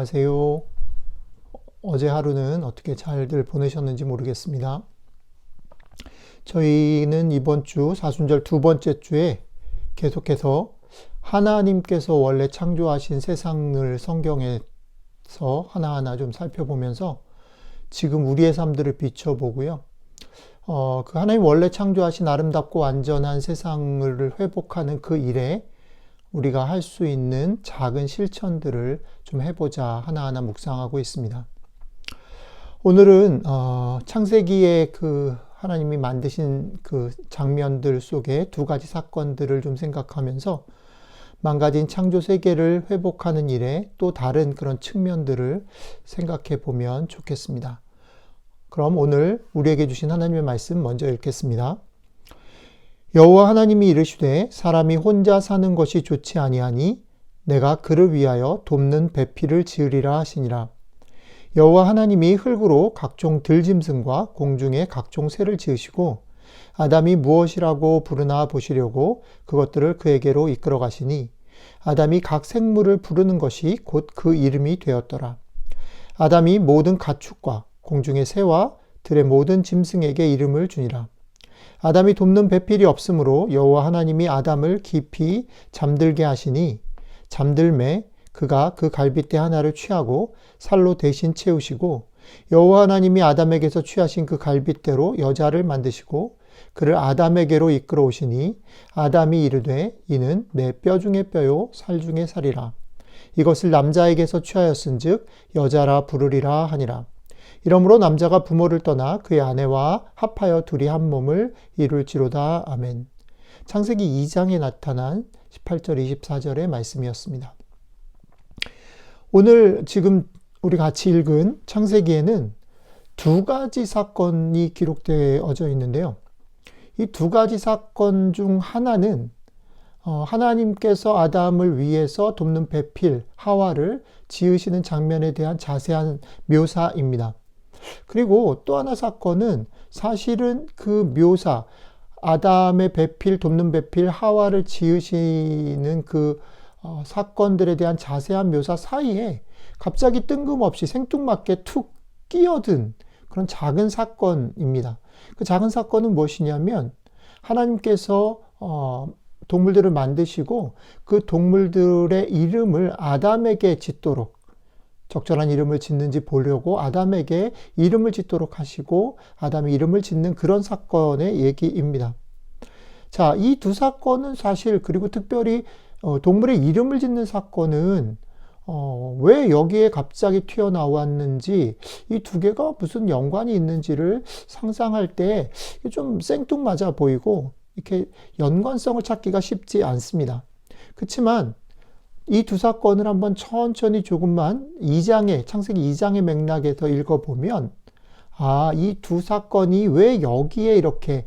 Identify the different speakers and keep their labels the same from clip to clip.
Speaker 1: 안녕하세요. 어제 하루는 어떻게 잘들 보내셨는지 모르겠습니다. 저희는 이번 주 사순절 두 번째 주에 계속해서 하나님께서 원래 창조하신 세상을 성경에서 하나하나 좀 살펴보면서 지금 우리의 삶들을 비춰보고요. 그 하나님 원래 창조하신 아름답고 완전한 세상을 회복하는 그 일에 우리가 할 수 있는 작은 실천들을 좀 해보자 하나하나 묵상하고 있습니다. 오늘은 창세기에 그 하나님이 만드신 그 장면들 속에 두 가지 사건들을 좀 생각하면서 망가진 창조 세계를 회복하는 일에 또 다른 그런 측면들을 생각해 보면 좋겠습니다. 그럼 오늘 우리에게 주신 하나님의 말씀 먼저 읽겠습니다. 여호와 하나님이 이르시되 사람이 혼자 사는 것이 좋지 아니하니 내가 그를 위하여 돕는 배필을 지으리라 하시니라. 여호와 하나님이 흙으로 각종 들짐승과 공중의 각종 새를 지으시고 아담이 무엇이라고 부르나 보시려고 그것들을 그에게로 이끌어 가시니 아담이 각 생물을 부르는 것이 곧 그 이름이 되었더라. 아담이 모든 가축과 공중의 새와 들의 모든 짐승에게 이름을 주니라. 아담이 돕는 배필이 없으므로 여호와 하나님이 아담을 깊이 잠들게 하시니 잠들매 그가 그 갈빗대 하나를 취하고 살로 대신 채우시고 여호와 하나님이 아담에게서 취하신 그 갈빗대로 여자를 만드시고 그를 아담에게로 이끌어 오시니 아담이 이르되 이는 내 뼈 중에 뼈요 살 중에 살이라. 이것을 남자에게서 취하였은즉 여자라 부르리라 하니라. 이러므로 남자가 부모를 떠나 그의 아내와 합하여 둘이 한 몸을 이룰지로다. 아멘. 창세기 2장에 나타난 18절 24절의 말씀이었습니다. 오늘 지금 우리 같이 읽은 창세기에는 두 가지 사건이 기록되어져 있는데요. 이 두 가지 사건 중 하나는 하나님께서 아담을 위해서 돕는 배필 하와를 지으시는 장면에 대한 자세한 묘사입니다. 그리고 또 하나 사건은 사실은 그 묘사, 아담의 배필, 돕는 배필 하와를 지으시는 그 사건들에 대한 자세한 묘사 사이에 갑자기 뜬금없이 생뚱맞게 툭 끼어든 그런 작은 사건입니다. 그 작은 사건은 무엇이냐면 하나님께서 동물들을 만드시고 그 동물들의 이름을 아담에게 짓도록 적절한 이름을 짓는지 보려고 아담에게 이름을 짓도록 하시고 아담이 이름을 짓는 그런 사건의 얘기입니다. 자, 이 두 사건은 사실 그리고 특별히 동물의 이름을 짓는 사건은 왜 여기에 갑자기 튀어나왔는지 이 두 개가 무슨 연관이 있는지를 상상할 때 좀 생뚱맞아 보이고 이렇게 연관성을 찾기가 쉽지 않습니다. 그렇지만 이 두 사건을 한번 천천히 조금만 창세기 2장의 맥락에서 읽어보면 이 두 사건이 왜 여기에 이렇게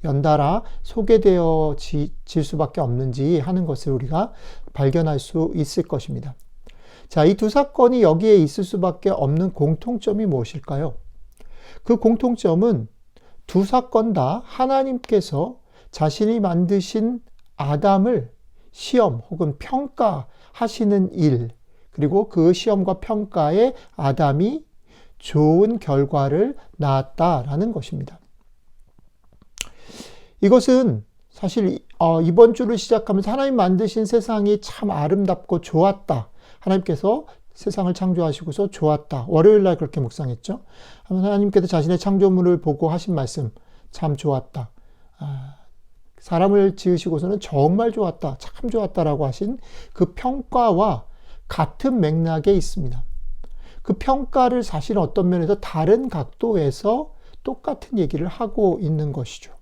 Speaker 1: 연달아 소개되어질 수밖에 없는지 하는 것을 우리가 발견할 수 있을 것입니다. 자, 이 두 사건이 여기에 있을 수밖에 없는 공통점이 무엇일까요? 그 공통점은 두 사건 다 하나님께서 자신이 만드신 아담을 시험 혹은 평가하시는 일, 그리고 그 시험과 평가에 아담이 좋은 결과를 낳았다라는 것입니다. 이것은 사실 이번 주를 시작하면서 하나님 만드신 세상이 참 아름답고 좋았다. 하나님께서 세상을 창조하시고서 좋았다. 월요일 날 그렇게 묵상했죠. 하나님께서 자신의 창조물을 보고 하신 말씀 참 좋았다. 사람을 지으시고서는 정말 좋았다. 참 좋았다라고 하신 그 평가와 같은 맥락에 있습니다. 그 평가를 사실 어떤 면에서 다른 각도에서 똑같은 얘기를 하고 있는 것이죠.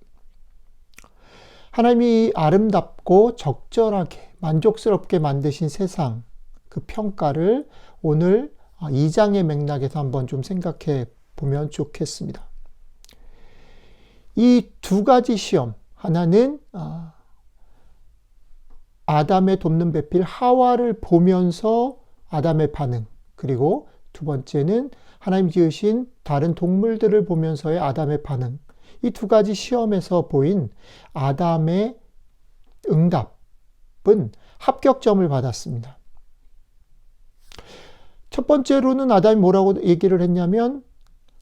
Speaker 1: 하나님이 아름답고 적절하게 만족스럽게 만드신 세상, 그 평가를 오늘 2장의 맥락에서 한번 좀 생각해 보면 좋겠습니다. 이 두 가지 시험, 하나는 아담의 돕는 배필 하와를 보면서 아담의 반응, 그리고 두 번째는 하나님 지으신 다른 동물들을 보면서의 아담의 반응. 이 두 가지 시험에서 보인 아담의 응답은 합격점을 받았습니다. 첫 번째로는 아담이 뭐라고 얘기를 했냐면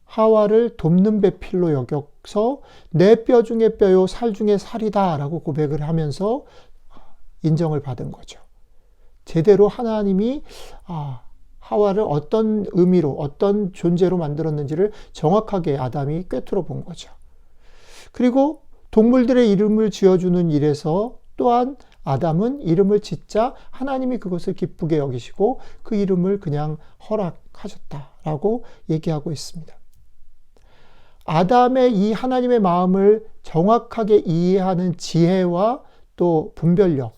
Speaker 1: 하와를 돕는 배필로 여겨서 내 뼈 중에 뼈요 살 중에 살이다 라고 고백을 하면서 인정을 받은 거죠. 제대로 하나님이 하와를 어떤 의미로 어떤 존재로 만들었는지를 정확하게 아담이 꿰뚫어 본 거죠. 그리고 동물들의 이름을 지어주는 일에서 또한 아담은 이름을 짓자 하나님이 그것을 기쁘게 여기시고 그 이름을 그냥 허락하셨다라고 얘기하고 있습니다. 아담의 이 하나님의 마음을 정확하게 이해하는 지혜와 또 분별력,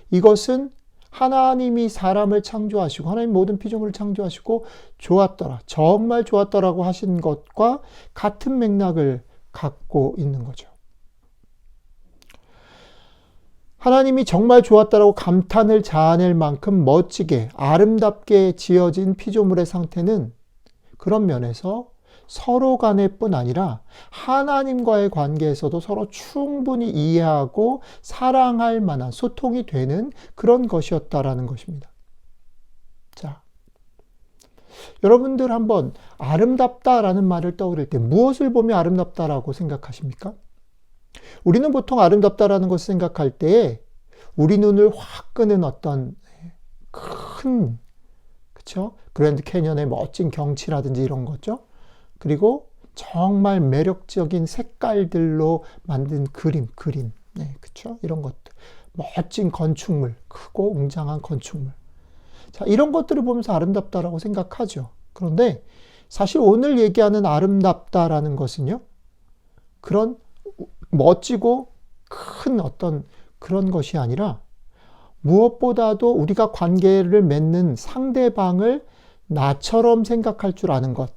Speaker 1: 이것은 하나님이 사람을 창조하시고 하나님 모든 피조물을 창조하시고 좋았더라, 정말 좋았더라고 하신 것과 같은 맥락을 갖고 있는 거죠. 하나님이 정말 좋았다라고 감탄을 자아낼 만큼 멋지게 아름답게 지어진 피조물의 상태는 그런 면에서 서로 간의 뿐 아니라 하나님과의 관계에서도 서로 충분히 이해하고 사랑할 만한 소통이 되는 그런 것이었다라는 것입니다. 자, 여러분들 한번 아름답다라는 말을 떠올릴 때 무엇을 보며 아름답다라고 생각하십니까? 우리는 보통 아름답다라는 것을 생각할 때에 우리 눈을 확 끄는 어떤 큰, 그쵸? 그랜드 캐년의 멋진 경치라든지 이런 거죠. 그리고 정말 매력적인 색깔들로 만든 그림, 네, 그쵸? 이런 것들. 멋진 건축물, 크고 웅장한 건축물. 자, 이런 것들을 보면서 아름답다라고 생각하죠. 그런데 사실 오늘 얘기하는 아름답다라는 것은요, 그런 멋지고 큰 어떤 그런 것이 아니라 무엇보다도 우리가 관계를 맺는 상대방을 나처럼 생각할 줄 아는 것,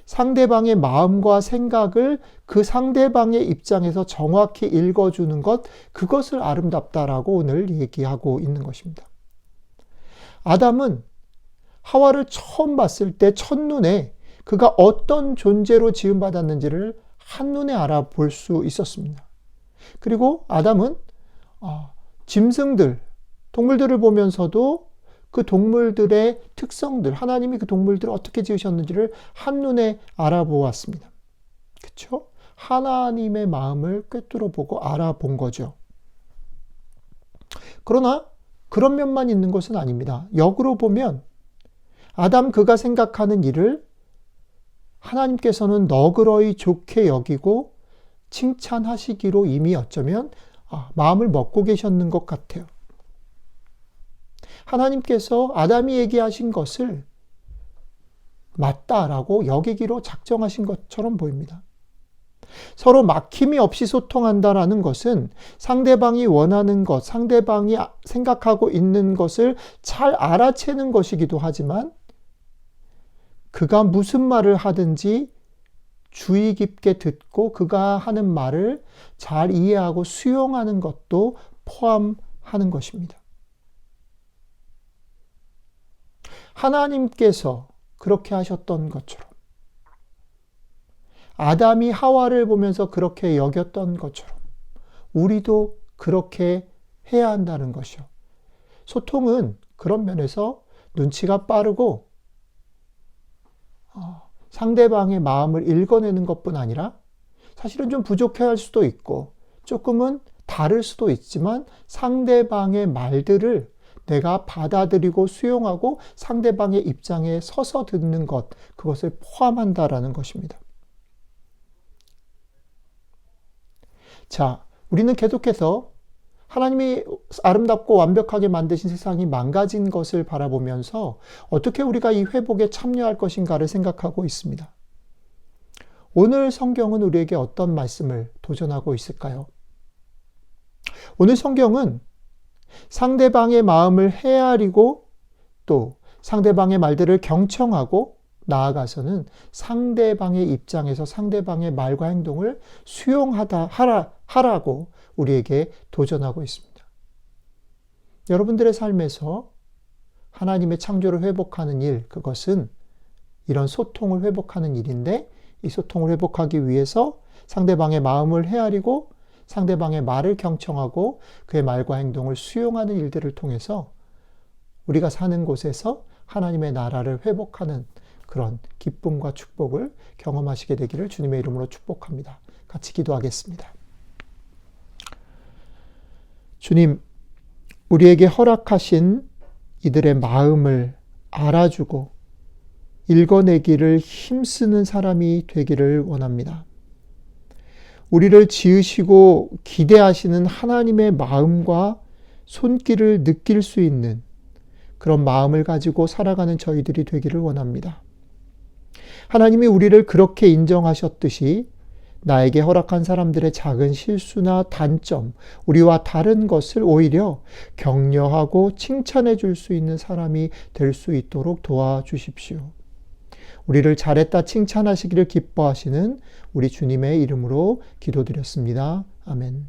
Speaker 1: 상대방의 마음과 생각을 그 상대방의 입장에서 정확히 읽어주는 것, 그것을 아름답다라고 오늘 얘기하고 있는 것입니다. 아담은 하와를 처음 봤을 때 첫눈에 그가 어떤 존재로 지음받았는지를 한눈에 알아볼 수 있었습니다. 그리고 아담은 짐승들, 동물들을 보면서도 그 동물들의 특성들, 하나님이 그 동물들을 어떻게 지으셨는지를 한눈에 알아보았습니다. 그렇죠? 하나님의 마음을 꿰뚫어 보고 알아본 거죠. 그러나 그런 면만 있는 것은 아닙니다. 역으로 보면 아담 그가 생각하는 일을 하나님께서는 너그러이 좋게 여기고 칭찬하시기로 이미 어쩌면 마음을 먹고 계셨는 것 같아요. 하나님께서 아담이 얘기하신 것을 맞다라고 여기기로 작정하신 것처럼 보입니다. 서로 막힘이 없이 소통한다라는 것은 상대방이 원하는 것, 상대방이 생각하고 있는 것을 잘 알아채는 것이기도 하지만 그가 무슨 말을 하든지 주의 깊게 듣고 그가 하는 말을 잘 이해하고 수용하는 것도 포함하는 것입니다. 하나님께서 그렇게 하셨던 것처럼 아담이 하와를 보면서 그렇게 여겼던 것처럼 우리도 그렇게 해야 한다는 것이요. 소통은 그런 면에서 눈치가 빠르고 상대방의 마음을 읽어내는 것뿐 아니라 사실은 좀 부족해할 수도 있고 조금은 다를 수도 있지만 상대방의 말들을 내가 받아들이고 수용하고 상대방의 입장에 서서 듣는 것, 그것을 포함한다라는 것입니다. 자, 우리는 계속해서 하나님이 아름답고 완벽하게 만드신 세상이 망가진 것을 바라보면서 어떻게 우리가 이 회복에 참여할 것인가를 생각하고 있습니다. 오늘 성경은 우리에게 어떤 말씀을 도전하고 있을까요? 오늘 성경은 상대방의 마음을 헤아리고 또 상대방의 말들을 경청하고 나아가서는 상대방의 입장에서 상대방의 말과 행동을 하라고 우리에게 도전하고 있습니다. 여러분들의 삶에서 하나님의 창조를 회복하는 일, 그것은 이런 소통을 회복하는 일인데 이 소통을 회복하기 위해서 상대방의 마음을 헤아리고 상대방의 말을 경청하고 그의 말과 행동을 수용하는 일들을 통해서 우리가 사는 곳에서 하나님의 나라를 회복하는 그런 기쁨과 축복을 경험하시게 되기를 주님의 이름으로 축복합니다. 같이 기도하겠습니다. 주님, 우리에게 허락하신 이들의 마음을 알아주고 읽어내기를 힘쓰는 사람이 되기를 원합니다. 우리를 지으시고 기대하시는 하나님의 마음과 손길을 느낄 수 있는 그런 마음을 가지고 살아가는 저희들이 되기를 원합니다. 하나님이 우리를 그렇게 인정하셨듯이 나에게 허락한 사람들의 작은 실수나 단점, 우리와 다른 것을 오히려 격려하고 칭찬해 줄 수 있는 사람이 될 수 있도록 도와주십시오. 우리를 잘했다 칭찬하시기를 기뻐하시는 우리 주님의 이름으로 기도드렸습니다. 아멘.